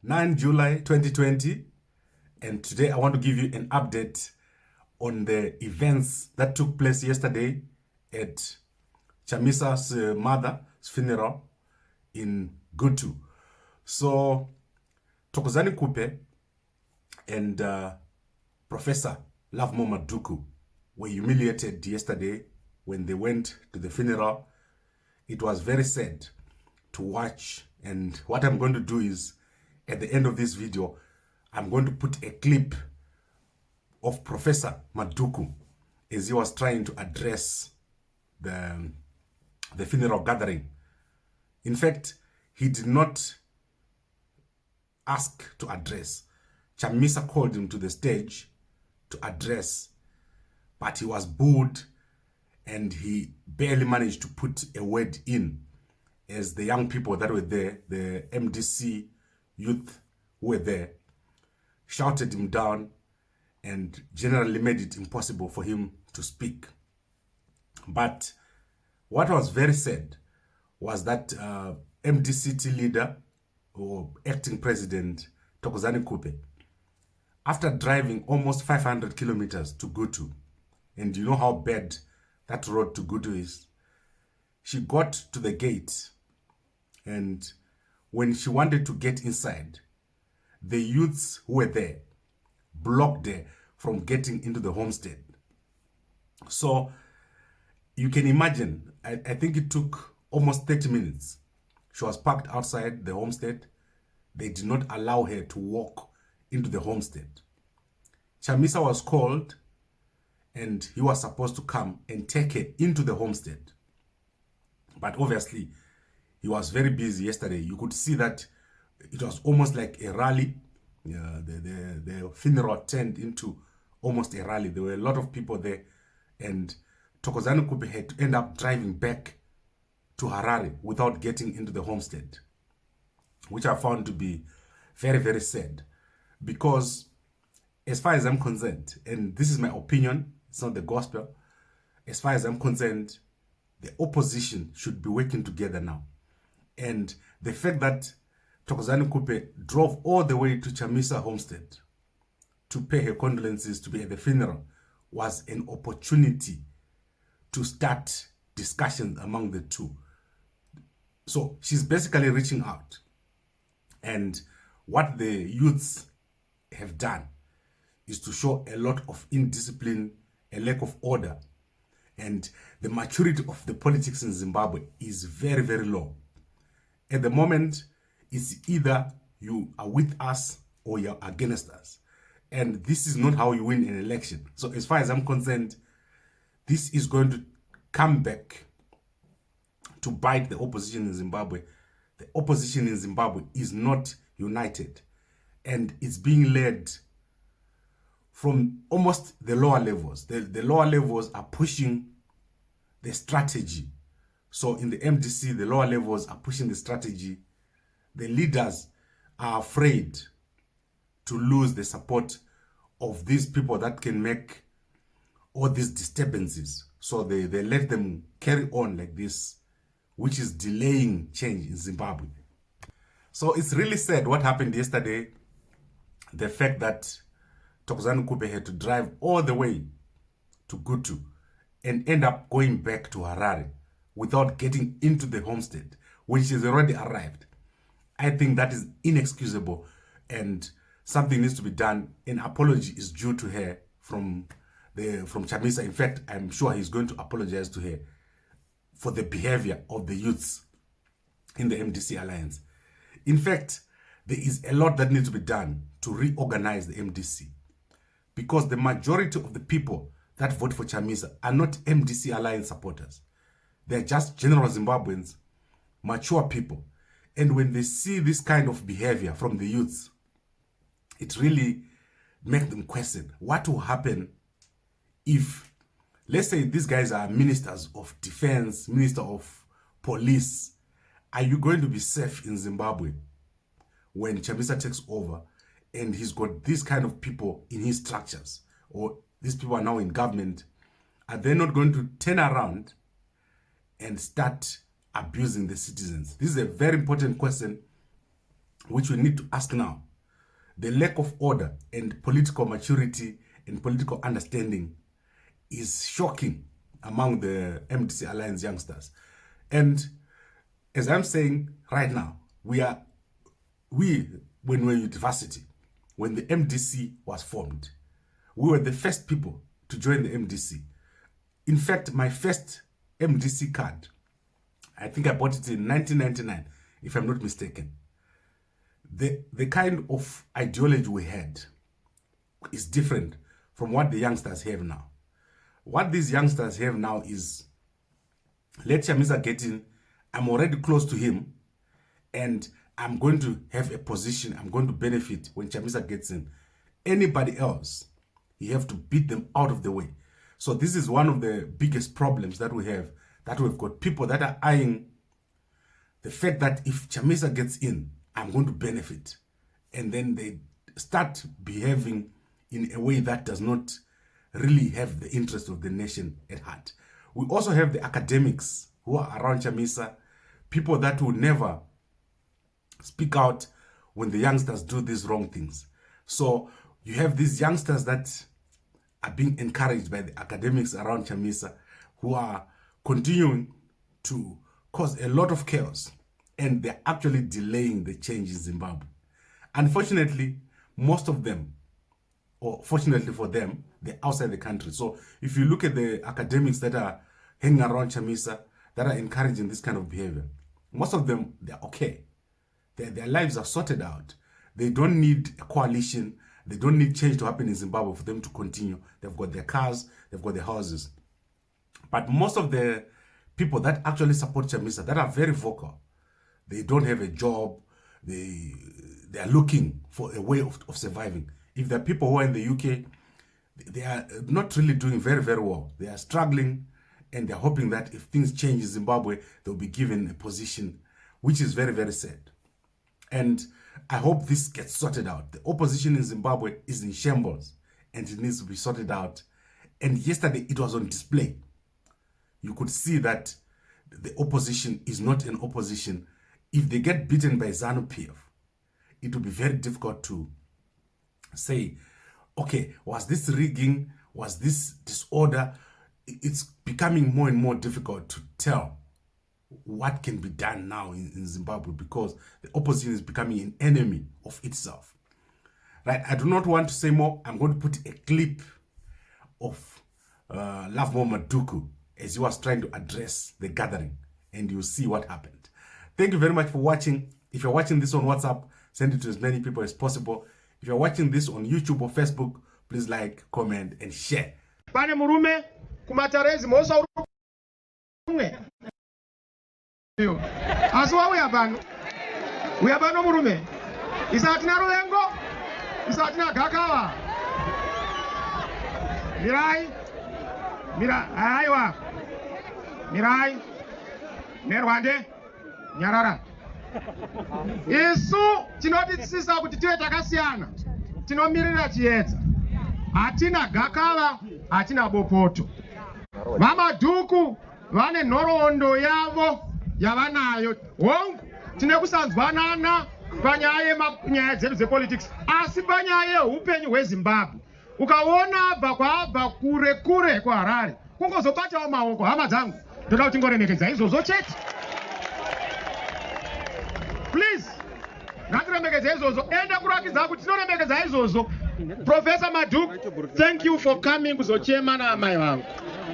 9 July 2020, and today I want to give you an update on the events that took place yesterday at Chamisa's mother's funeral in Gutu. So, Thokozani Khuphe and Professor Lovemore Madhuku were humiliated yesterday when they went to the funeral. It was very sad to watch, and what I'm going to do is, at the end of this video, I'm going to put a clip of Professor Madhuku as he was trying to address the funeral gathering. In fact, he did not ask to address. Chamisa called him to the stage to address, but he was booed and he barely managed to put a word in, as the young people that were there, the MDC youth who were there, shouted him down and generally made it impossible for him to speak. But what was very sad was that MDC-T leader or acting president Thokozani Khuphe, after driving almost 500 kilometers to Gutu, and you know how bad that road to Gutu is, she got to the gate, and when she wanted to get inside, the youths who were there blocked her from getting into the homestead. So you can imagine, I think it took almost 30 minutes. She was parked outside the homestead. They did not allow her to walk into the homestead. Chamisa was called, and he was supposed to come and take her into the homestead. But obviously, he was very busy yesterday. You could see that it was almost like a rally. The funeral turned into almost a rally. There were a lot of people there, and Thokozani Khuphe had to end up driving back to Harare without getting into the homestead, which I found to be very, very sad. Because as far as I'm concerned, and this is my opinion, it's not the gospel, as far as I'm concerned, the opposition should be working together now. And the fact that Thokozani Khuphe drove all the way to Chamisa homestead to pay her condolences, to be at the funeral, was an opportunity to start discussions among the two. So she's basically reaching out. And what the youths have done is to show a lot of indiscipline, a lack of order, and the maturity of the politics in Zimbabwe is very, very low. At the moment, it's either you are with us or you're against us. And this is not how you win an election. So as far as I'm concerned, this is going to come back to bite the opposition in Zimbabwe. The opposition in Zimbabwe is not united, and it's being led from almost the lower levels. The lower levels are pushing the strategy. So in the MDC, the lower levels are pushing the strategy. The leaders are afraid to lose the support of these people that can make all these disturbances. So they let them carry on like this, which is delaying change in Zimbabwe. So it's really sad what happened yesterday. The fact that Thokozani Khuphe had to drive all the way to Gutu and end up going back to Harare without getting into the homestead, which has already arrived. I think that is inexcusable, and something needs to be done. An apology is due to her from Chamisa. In fact, I'm sure he's going to apologize to her for the behavior of the youths in the MDC Alliance. In fact, there is a lot that needs to be done to reorganize the MDC, because the majority of the people that vote for Chamisa are not MDC Alliance supporters. They're just general Zimbabweans, mature people. And when they see this kind of behavior from the youths, it really makes them question what will happen if, let's say, these guys are ministers of defense, minister of police. Are you going to be safe in Zimbabwe when Chamisa takes over and he's got these kind of people in his structures, or these people are now in government? Are they not going to turn around and start abusing the citizens? This is a very important question which we need to ask now. The lack of order and political maturity and political understanding is shocking among the MDC Alliance youngsters. And as I'm saying right now, when we were university, when the MDC was formed, we were the first people to join the MDC. In fact, my first MDC card, I think I bought it in 1999, if I'm not mistaken. The kind of ideology we had is different from what the youngsters have now. What these youngsters have now is, let Chamisa get in, I'm already close to him, and I'm going to have a position, I'm going to benefit when Chamisa gets in. Anybody else, you have to beat them out of the way. So this is one of the biggest problems that we have, that we've got people that are eyeing the fact that if Chamisa gets in, I'm going to benefit. And then they start behaving in a way that does not really have the interest of the nation at heart. We also have the academics who are around Chamisa, people that will never speak out when the youngsters do these wrong things. So you have these youngsters that are being encouraged by the academics around Chamisa, who are continuing to cause a lot of chaos, and they're actually delaying the change in Zimbabwe. Unfortunately, most of them, or fortunately for them, they're outside the country. So if you look at the academics that are hanging around Chamisa, that are encouraging this kind of behavior, most of them, they're okay. Their lives are sorted out. They don't need a coalition. They don't need change to happen in Zimbabwe for them to continue. They've got their cars, they've got their houses. But most of the people that actually support Chamisa, that are very vocal, they don't have a job. They are looking for a way of surviving. If there are people who are in the UK, they are not really doing very, very well. They are struggling, and they're hoping that if things change in Zimbabwe, they'll be given a position, which is very, very sad. And I hope this gets sorted out. The opposition in Zimbabwe is in shambles, and it needs to be sorted out. And yesterday, it was on display. You could see that the opposition is not an opposition. If they get beaten by ZANU-PF, it will be very difficult to say, okay, was this rigging? Was this disorder? It's becoming more and more difficult to tell what can be done now in Zimbabwe, because the opposition is becoming an enemy of itself. Right? I do not want to say more. I'm going to put a clip of Lovemore Madhuku as he was trying to address the gathering, and you'll see what happened. Thank you very much for watching. If you're watching this on WhatsApp, send it to as many people as possible. If you're watching this on YouTube or Facebook, please like, comment, and share. Pane murume kumatarezi mosa urumwe. Aswa we abano murume. Isatina ruwengo. Isatina gakawa. Mirai aiwa. Mirai Nerwande Nyarara. Isu tinotisisa kuti tiwe takasiyana. Tinomirira chiedza. Hatina gakava, hatina bopoto. Vamadhuku vane nhoroondo yavo yavanayo. Hongu tine kusanzwanana panyaya dzedu dzepolitics, asi panyaya yeupenyu hweZimbabwe. Ukaona abva kure kure kuHarare, kungozobatawo maoko. Hama dzangu, ndoda kuti ngoremekedza izvozvo chete. Please, ngatiremekedza izvozvo. Enda kurakidza kuti tinoremekedza izvozvo. Professor Madhuku, thank you for coming kuzochema na amai vangu.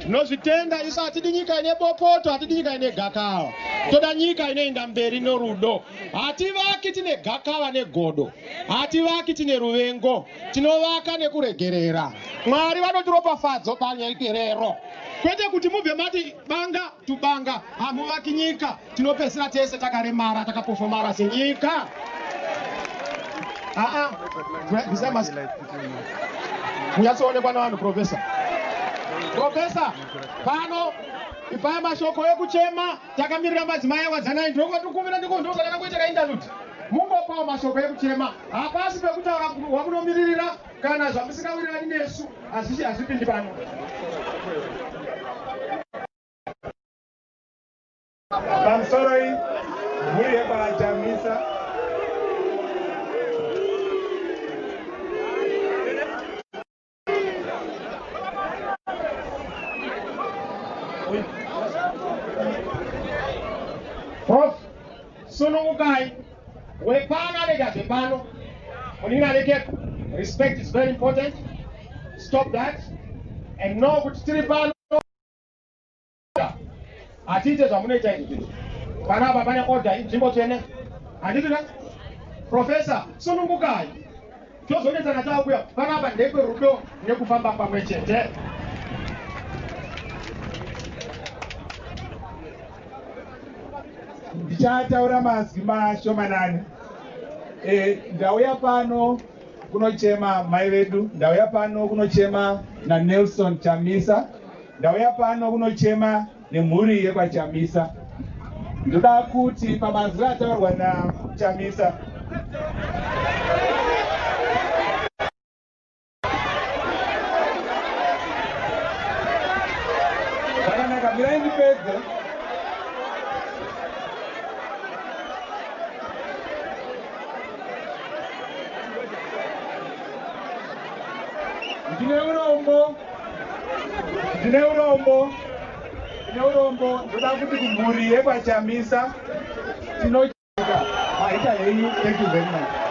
Tinozvitenda isu hatidi nyika ine bopoto, hatidi nyika ine gakava. Toda nyika inoenda mberi norudo. Hativaki tine gakava negodo. Hativaki tine ruvengo. Tinovaka nekuregerera. Mwari vanotiropafadza panyaikerero. Kwete kuti mubve mati banga tubanga, hamuvaki nyika. Tinopesera tese takaremara, takapofomara senyika. Munyatsoonekwa navanhu professor. Professor, pano ipaya mashoko ekuchema takamirira madzimai wadzanai ndokotikumbira ndikondoka takakuitira interlude. Mungopawo mashoko ekuchema hapasi pekutaura wamunomiririra kana zvamusingawirirani nesu hazvipindi pano. I'm sorry, muri yepa Chamisa. Sunumukai, Wepana Negatepano, Unina respect is very important. Stop that. And no good Tripano. Our teachers are monetizing. Panaba Bana order in Jimbotene. And did that? Professor Sunumukai. Just when it's an attack, Panaba Nepo Rudo, Nekufamba Pamete. Ndichataura mazwi mashomanani. Ndauya pano kunochema mai vedu, ndauya pano kunochema na Nelson Chamisa, ndauya pano kunochema nemhuri yepaChamisa. Ndoda kuti pamazwi ataurwa naChamisa zvakanaka, mirai ndipedze. Ndine urombo, ndoda kuti kumhuri yepaChamisa tinocheka. Thank you very much.